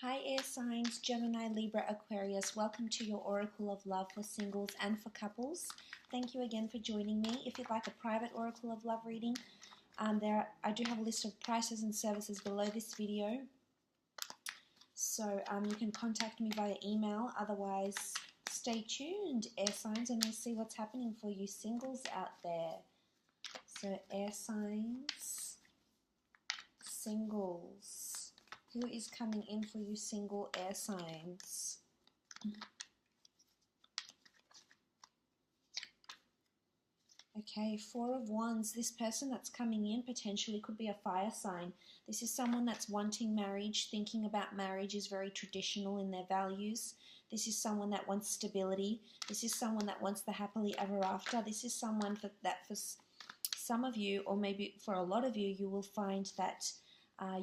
Hi air signs, Gemini, Libra, Aquarius. Welcome to your Oracle of Love for singles and for couples. Thank you again for joining me. If you'd like a private Oracle of Love reading, I do have a list of prices and services below this video. So you can contact me via email. Otherwise, stay tuned, air signs, and we'll see what's happening for you singles out there. So air signs, singles. Who is coming in for you single air signs? Okay, Four of Wands. This person that's coming in potentially could be a fire sign. This is someone that's wanting marriage, thinking about marriage, is very traditional in their values. This is someone that wants stability. This is someone that wants the happily ever after. This is someone that for some of you, or maybe for a lot of you, you will find that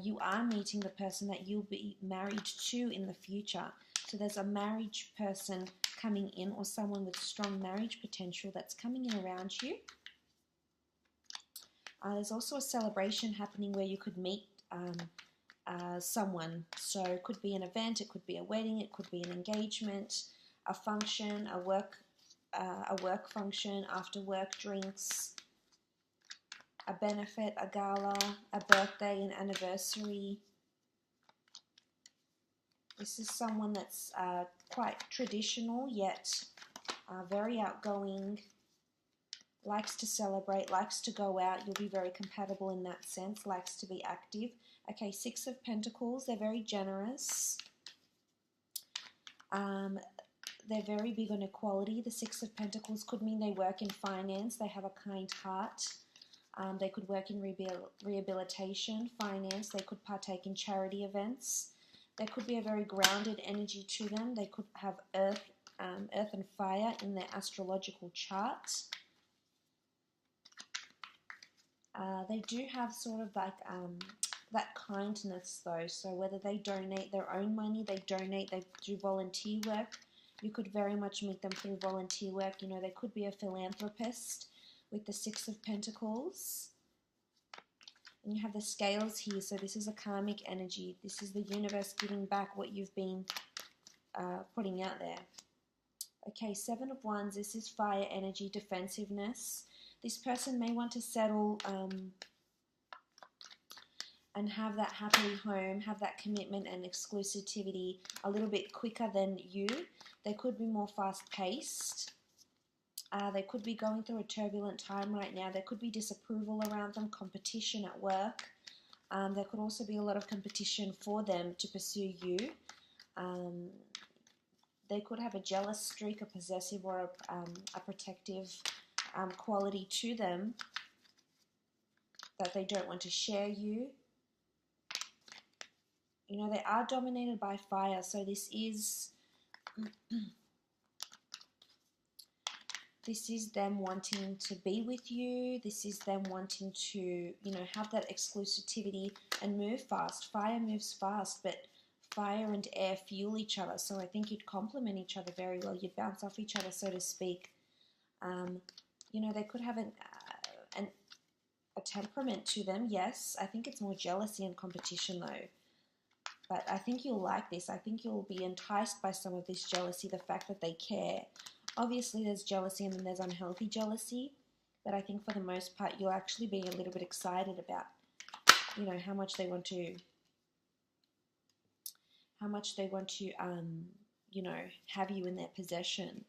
you are meeting the person that you'll be married to in the future. So there's a marriage person coming in, or someone with strong marriage potential that's coming in around you. There's also a celebration happening where you could meet someone. So it could be an event, it could be a wedding, it could be an engagement, a function, a work function, after work drinks, a benefit, a gala, a birthday, an anniversary. This is someone that's quite traditional, yet very outgoing, likes to celebrate, likes to go out. You'll be very compatible in that sense, likes to be active. Okay, Six of Pentacles. They're very generous. They're very big on equality. The Six of Pentacles could mean they work in finance. They have a kind heart. They could work in rehabilitation, finance. They could partake in charity events. There could be a very grounded energy to them. They could have earth and fire in their astrological chart. They do have sort of like that kindness though. So whether they donate their own money, they do volunteer work. You could very much meet them through volunteer work. You know, they could be a philanthropist with the Six of Pentacles. And you have the scales here, so this is a karmic energy. This is the universe giving back what you've been putting out there. Okay, Seven of Wands. This is fire energy, defensiveness. This person may want to settle and have that happy home, have that commitment and exclusivity a little bit quicker than you. They could be more fast-paced. They could be going through a turbulent time right now. There could be disapproval around them, competition at work. There could also be a lot of competition for them to pursue you. They could have a jealous streak, a possessive, or a protective quality to them that they don't want to share you. You know, they are dominated by fire, so this is... This is them wanting to be with you. This is them wanting to, you know, have that exclusivity and move fast. Fire moves fast, but fire and air fuel each other. So I think you'd complement each other very well. You'd bounce off each other, so to speak. You know, they could have a temperament to them, yes. I think it's more jealousy and competition, though. But I think you'll like this. I think you'll be enticed by some of this jealousy, the fact that they care. Obviously, there's jealousy and then there's unhealthy jealousy, but I think for the most part, you'll actually be a little bit excited about, you know, how much they want to, you know, have you in their possession.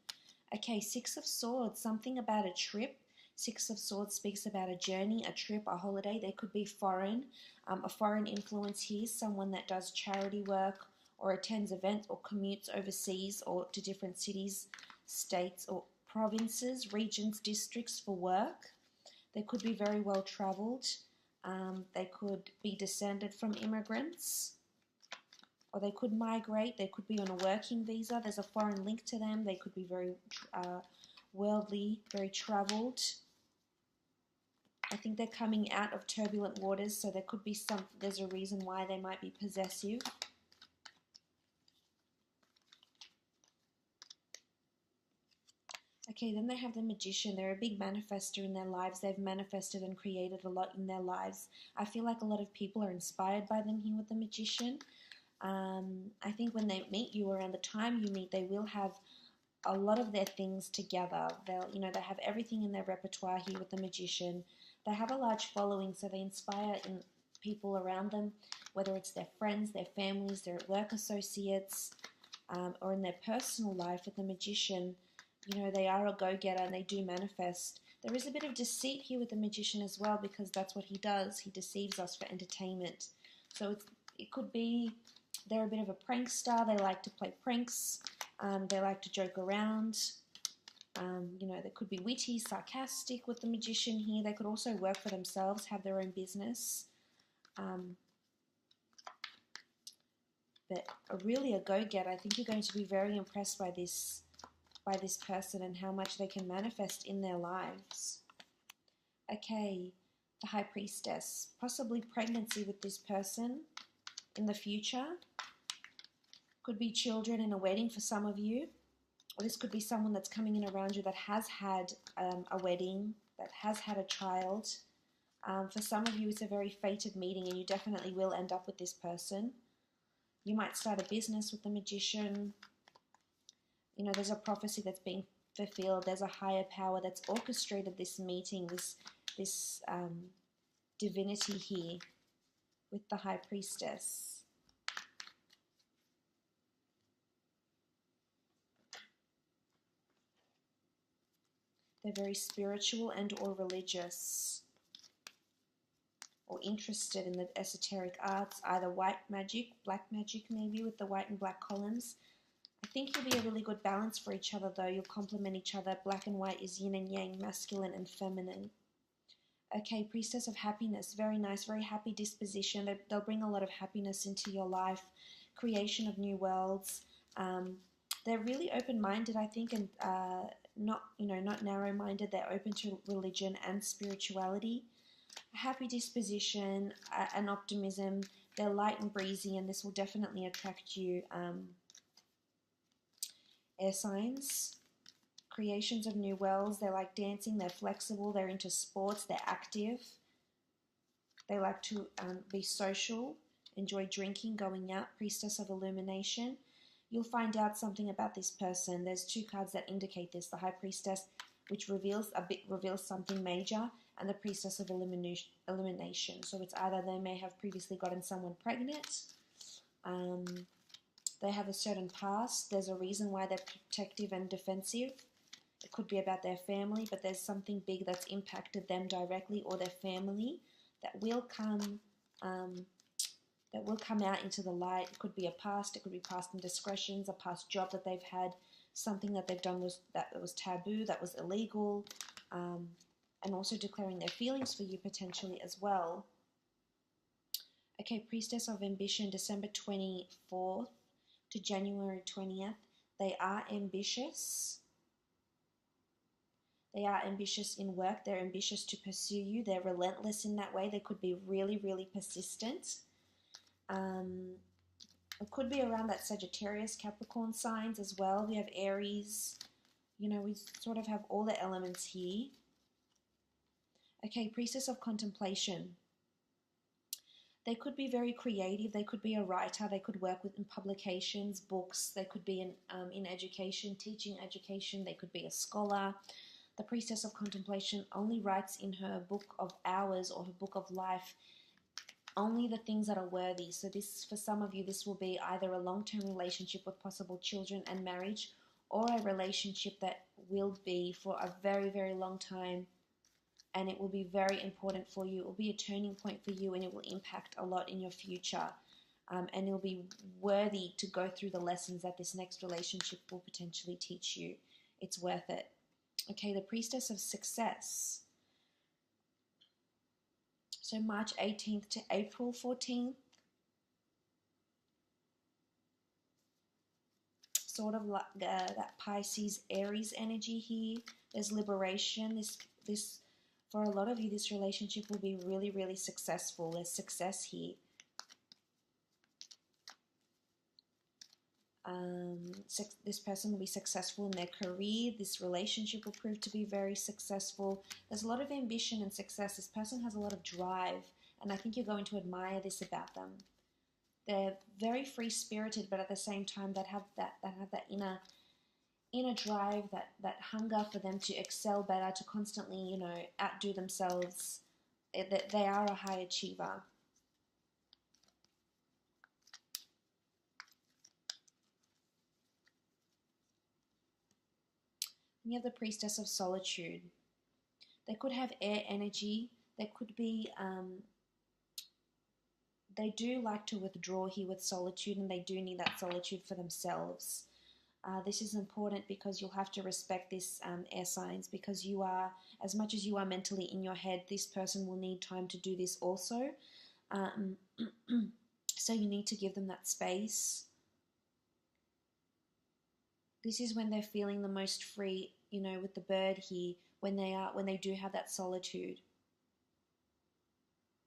Okay, Six of Swords, something about a trip. Six of Swords speaks about a journey, a trip, a holiday. They could be foreign, a foreign influence here, someone that does charity work or attends events or commutes overseas or to different cities, states or provinces, regions, districts for work. They could be very well traveled. They could be descended from immigrants, or they could migrate. They could be on a working visa. There's a foreign link to them. They could be very worldly, very traveled. I think they're coming out of turbulent waters, so there could be there's a reason why they might be possessive. Okay, then they have the Magician. They're a big manifester in their lives. They've manifested and created a lot in their lives. I feel like a lot of people are inspired by them here with the Magician. I think when they meet you, around the time you meet, they will have a lot of their things together. They'll, you know, they have everything in their repertoire here with the Magician. They have a large following, so they inspire in people around them, whether it's their friends, their families, their work associates, or in their personal life with the Magician. You know, they are a go-getter and they do manifest. There is a bit of deceit here with the Magician as well, because that's what he does. He deceives us for entertainment. So it could be they're a bit of a prankster. They like to play pranks. They like to joke around. You know, they could be witty, sarcastic with the Magician here. They could also work for themselves, have their own business. But really a go-getter. I think you're going to be very impressed by this person and how much they can manifest in their lives. Okay, the High Priestess. Possibly pregnancy with this person in the future. Could be children in a wedding for some of you. Or this could be someone that's coming in around you that has had a wedding, that has had a child. For some of you, it's a very fated meeting, and you definitely will end up with this person. You might start a business with the Magician. You know, there's a prophecy that's being fulfilled. There's a higher power that's orchestrated this meeting, this divinity here with the High Priestess. They're very spiritual and or religious, or interested in the esoteric arts, either white magic, black magic maybe, with the white and black columns. I think you'll be a really good balance for each other though. You'll complement each other. Black and white is yin and yang, masculine and feminine. Okay, Priestess of Happiness. Very nice, very happy disposition. They'll bring a lot of happiness into your life. Creation of new worlds. They're really open-minded, I think, and not narrow-minded. They're open to religion and spirituality. A happy disposition, an optimism. They're light and breezy, and this will definitely attract you. Air signs. Creations of new worlds. They like dancing. They're flexible. They're into sports. They're active. They like to be social, enjoy drinking, going out. Priestess of Illumination. You'll find out something about this person. There's two cards that indicate this. The High Priestess, which reveals something major, and the Priestess of Illumination. So it's either they may have previously gotten someone pregnant, they have a certain past, there's a reason why they're protective and defensive. It could be about their family, but there's something big that's impacted them directly or their family that will come out into the light. It could be a past, it could be past indiscretions, a past job that they've had, something that they've done that was taboo, that was illegal, and also declaring their feelings for you potentially as well. Okay, Priestess of Ambition, December 24th to January 20th. They are ambitious. They are ambitious in work. They're ambitious to pursue you. They're relentless in that way. They could be really, really persistent. It could be around that Sagittarius, Capricorn signs as well. We have Aries. You know, we sort of have all the elements here. Okay, Priestess of Contemplation. They could be very creative. They could be a writer. They could work in publications, books. They could be in education, teaching education. They could be a scholar. The Priestess of Contemplation only writes in her book of hours or her book of life only the things that are worthy. So this, for some of you, this will be either a long-term relationship with possible children and marriage, or a relationship that will be for a very, very long time, and it will be very important for you. It will be a turning point for you, and it will impact a lot in your future. And it'll be worthy to go through the lessons that this next relationship will potentially teach you. It's worth it. Okay, the Priestess of Success. So March 18th to April 14th. Sort of like that Pisces Aries energy here. There's liberation. This for a lot of you, this relationship will be really, really successful. There's success here. This person will be successful in their career. This relationship will prove to be very successful. There's a lot of ambition and success. This person has a lot of drive, and I think you're going to admire this about them. They're very free-spirited, but at the same time, that have that inner drive, that hunger for them to excel better, to constantly, you know, outdo themselves. That they are a high achiever. And you have the Priestess of Solitude. They could have air energy. They could be, they do like to withdraw here with solitude, and they do need that solitude for themselves. This is important because you'll have to respect this, air signs, because you are, as much as you are mentally in your head, this person will need time to do this also. So you need to give them that space. This is when they're feeling the most free, you know, with the bird here, when they do have that solitude.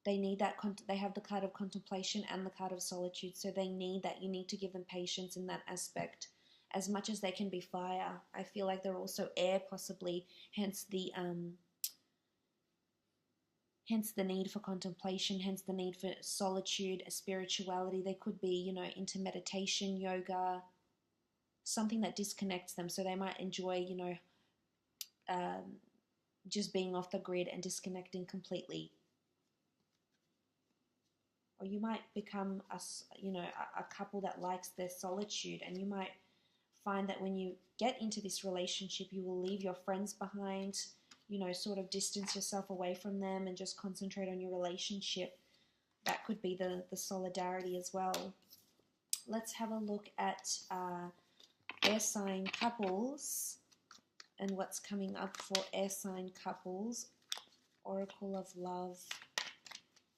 They need that, they have the card of contemplation and the card of solitude, so they need that. You need to give them patience in that aspect. As much as they can be fire, I feel like they're also air, possibly, hence the need for contemplation, hence the need for solitude, spirituality. They could be, you know, into meditation, yoga, something that disconnects them, so they might enjoy, you know, just being off the grid and disconnecting completely. Or you might become a couple that likes their solitude, and you might find that when you get into this relationship, you will leave your friends behind, you know, sort of distance yourself away from them and just concentrate on your relationship. That could be the solidarity as well. Let's have a look at air sign couples and what's coming up for air sign couples. Oracle of Love.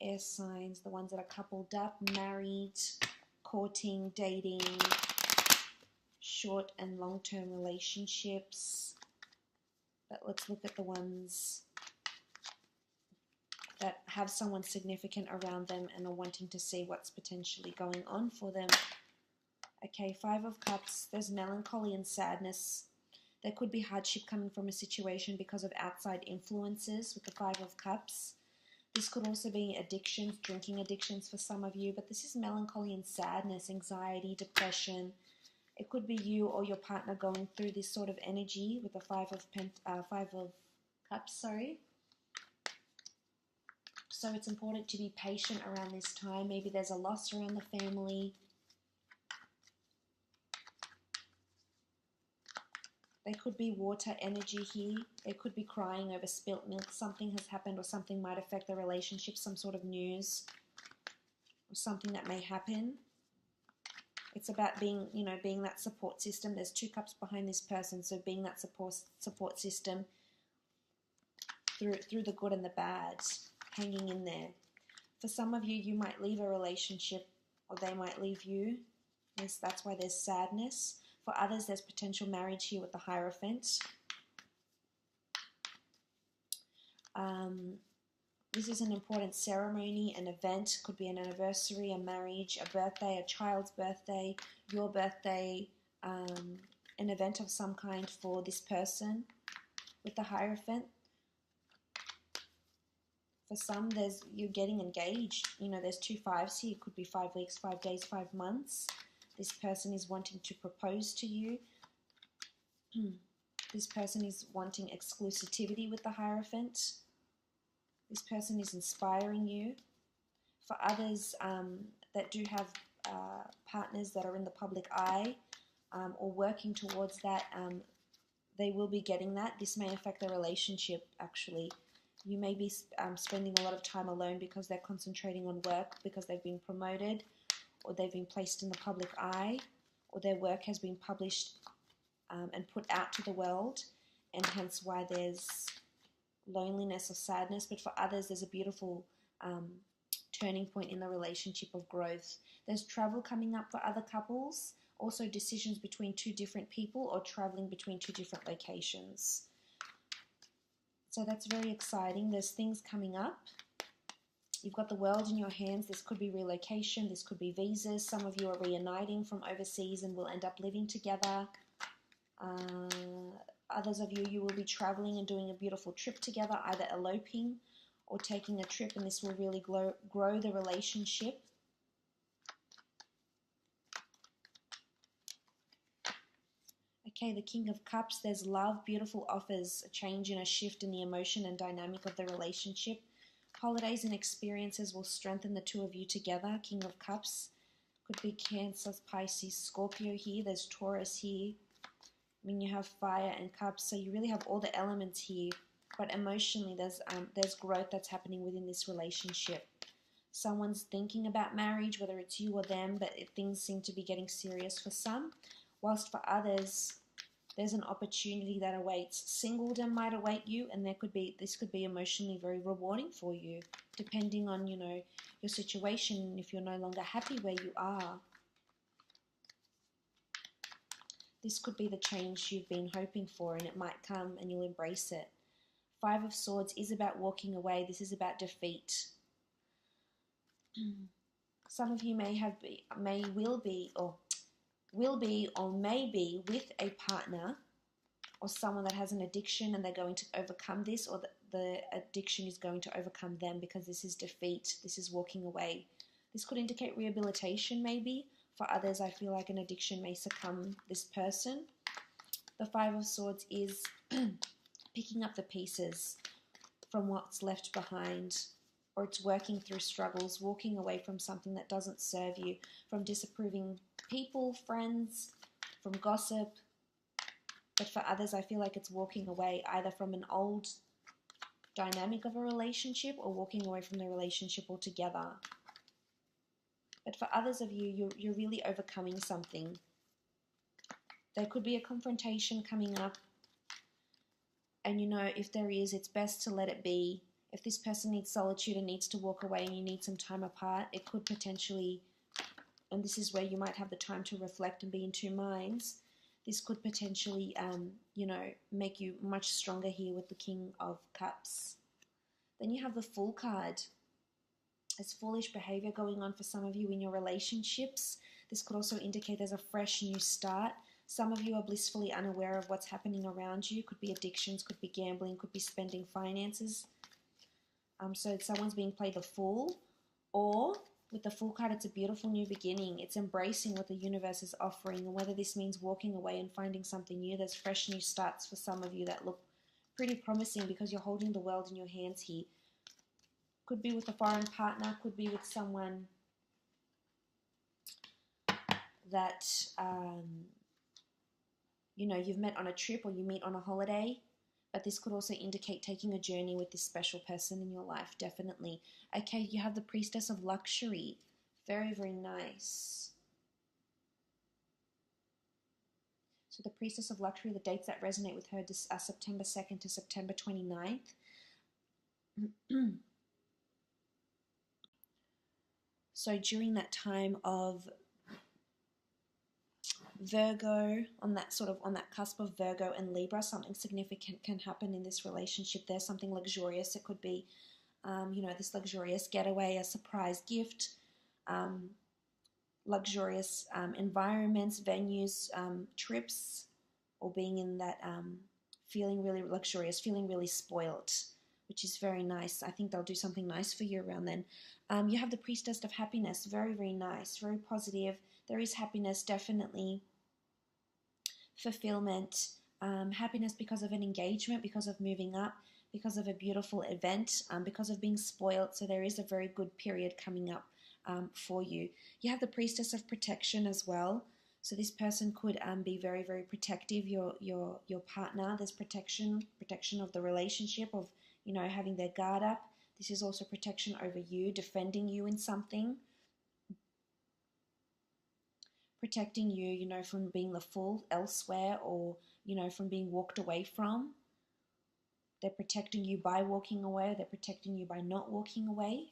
Air signs, the ones that are coupled up, married, courting, dating, short and long-term relationships. But let's look at the ones that have someone significant around them and are wanting to see what's potentially going on for them. Okay, Five of Cups. There's melancholy and sadness. There could be hardship coming from a situation because of outside influences with the Five of Cups. This could also be addictions, drinking addictions for some of you, but this is melancholy and sadness, anxiety, depression. It could be you or your partner going through this sort of energy with the Five of Cups, sorry. So it's important to be patient around this time. Maybe there's a loss around the family. There could be water energy here. They could be crying over spilt milk. Something has happened, or something might affect the relationship, some sort of news or something that may happen. It's about being, you know, being that support system. There's two cups behind this person, so being that support system through the good and the bad, hanging in there. For some of you, you might leave a relationship, or they might leave you. That's why there's sadness. For others, there's potential marriage here with the Hierophant. This is an important ceremony, an event. Could be an anniversary, a marriage, a birthday, a child's birthday, your birthday, an event of some kind for this person with the Hierophant. For some, you're getting engaged. You know, there's two fives here. It could be 5 weeks, 5 days, 5 months. This person is wanting to propose to you. This person is wanting exclusivity with the Hierophant. This person is inspiring you. For others that do have partners that are in the public eye or working towards that, they will be getting that. This may affect their relationship, actually. You may be spending a lot of time alone because they're concentrating on work, because they've been promoted, or they've been placed in the public eye, or their work has been published and put out to the world, and hence why there's loneliness or sadness. But for others, there's a beautiful turning point in the relationship of growth. There's travel coming up for other couples, also decisions between two different people, or traveling between two different locations. So that's very exciting. There's things coming up. You've got the world in your hands. This could be relocation. This could be visas. Some of you are reuniting from overseas and will end up living together. Others of you will be traveling and doing a beautiful trip together, either eloping or taking a trip, and this will really grow the relationship. Okay, the King of Cups, there's love, beautiful offers, a change and a shift in the emotion and dynamic of the relationship. Holidays and experiences will strengthen the two of you together. King of Cups. Could be Cancer, Pisces, Scorpio here. There's Taurus here. I mean, you have fire and cups, so you really have all the elements here. But emotionally, there's growth that's happening within this relationship. Someone's thinking about marriage, whether it's you or them, but things seem to be getting serious for some. Whilst for others, there's an opportunity that awaits. Singledom might await you, and this could be emotionally very rewarding for you, depending on, you know, your situation, if you're no longer happy where you are. This could be the change you've been hoping for, and it might come and you'll embrace it. Five of Swords is about walking away. This is about defeat. Some of you will be or may be with a partner or someone that has an addiction, and they're going to overcome this, or the addiction is going to overcome them, because this is defeat. This is walking away. This could indicate rehabilitation maybe. For others, I feel like an addiction may succumb this person. The Five of Swords is picking up the pieces from what's left behind, or it's working through struggles, walking away from something that doesn't serve you, from disapproving people, friends, from gossip. But for others, I feel like it's walking away either from an old dynamic of a relationship or walking away from the relationship altogether. But for others of you, you're really overcoming something. There could be a confrontation coming up. And you know, if there is, it's best to let it be. If this person needs solitude and needs to walk away and you need some time apart, it could potentially, and this is where you might have the time to reflect and be in two minds, this could potentially, you know, make you much stronger here with the King of Cups. Then you have the Fool card. There's foolish behavior going on for some of you in your relationships. This could also indicate there's a fresh new start. Some of you are blissfully unaware of what's happening around you. Could be addictions, could be gambling, could be spending finances. So someone's being played the fool. Or with the Fool card, it's a beautiful new beginning. It's embracing what the universe is offering, and whether this means walking away and finding something new. There's fresh new starts for some of you that look pretty promising, because you're holding the world in your hands here. Could be with a foreign partner, could be with someone that, you know, you've met on a trip or you meet on a holiday. But this could also indicate taking a journey with this special person in your life, definitely. Okay, you have the Priestess of Luxury. Very, very nice. So the Priestess of Luxury, the dates that resonate with her are September 2nd to September 29th. So during that time of Virgo, on that cusp of Virgo and Libra, something significant can happen in this relationship. There's something luxurious. It could be, you know, this luxurious getaway, a surprise gift, luxurious environments, venues, trips, or being in that feeling really luxurious, feeling really spoilt, which is very nice. I think they'll do something nice for you around then. You have the Priestess of Happiness. Very, very nice, very positive. There is happiness, definitely. Fulfillment, happiness because of an engagement, because of moving up, because of a beautiful event, because of being spoiled. So there is a very good period coming up for you. You have the Priestess of Protection as well. So this person could be very, very protective. Your partner. There's protection of the relationship, of, you know, having their guard up. This is also protection over you, defending you in something. Protecting you, you know, from being the fool elsewhere, or, you know, from being walked away from. They're protecting you by walking away. They're protecting you by not walking away.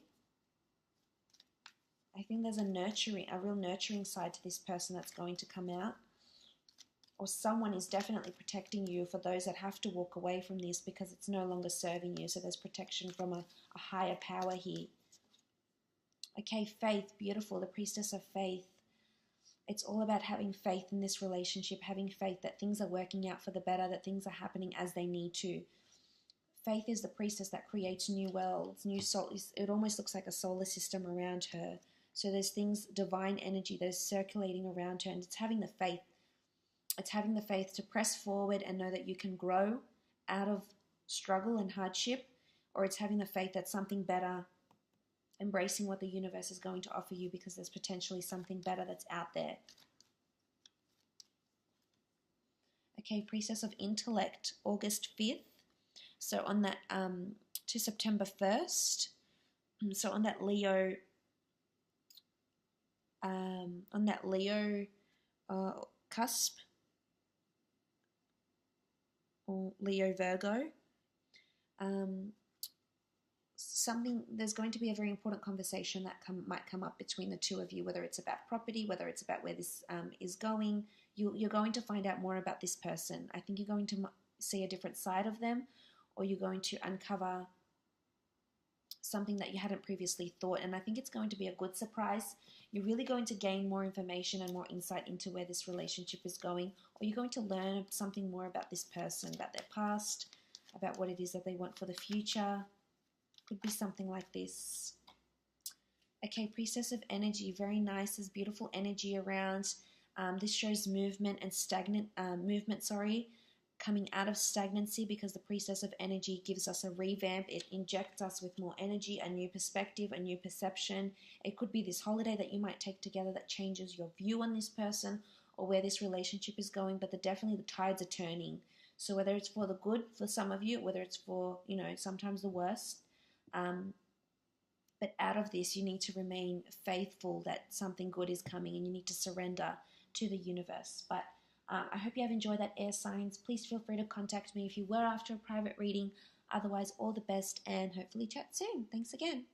I think there's a real nurturing side to this person that's going to come out. Or someone is definitely protecting you for those that have to walk away from this because it's no longer serving you. So there's protection from a higher power here. Okay, faith, beautiful, the Priestess of Faith. It's all about having faith in this relationship, having faith that things are working out for the better, that things are happening as they need to. Faith is the priestess that creates new worlds, new soul. It almost looks like a solar system around her. So there's things, divine energy that is circulating around her, and it's having the faith It's having the faith to press forward and know that you can grow out of struggle and hardship, or it's having the faith that something better, embracing what the universe is going to offer you because there's potentially something better that's out there. Okay, Priestess of Intellect, August 5th. So on that, to September 1st. So on that Leo, cusp, or Leo Virgo, there's going to be a very important conversation that might come up between the two of you, whether it's about property, whether it's about where this is going. You're going to find out more about this person. I think you're going to see a different side of them, or you're going to uncover something that you hadn't previously thought, and I think it's going to be a good surprise. You're really going to gain more information and more insight into where this relationship is going, or you're going to learn something more about this person, about their past, about what it is that they want for the future. Could be something like this. Okay, Priestess of Energy, very nice. There's beautiful energy around. This shows movement and coming out of stagnancy, because the Priestess of Energy gives us a revamp. It injects us with more energy, a new perspective, a new perception. It could be this holiday that you might take together that changes your view on this person or where this relationship is going, but definitely the tides are turning. So whether it's for the good for some of you, whether it's for, sometimes the worst, but out of this, you need to remain faithful that something good is coming, and you need to surrender to the universe. But I hope you have enjoyed that, air signs. Please feel free to contact me if you were after a private reading. Otherwise, all the best, and hopefully chat soon. Thanks again.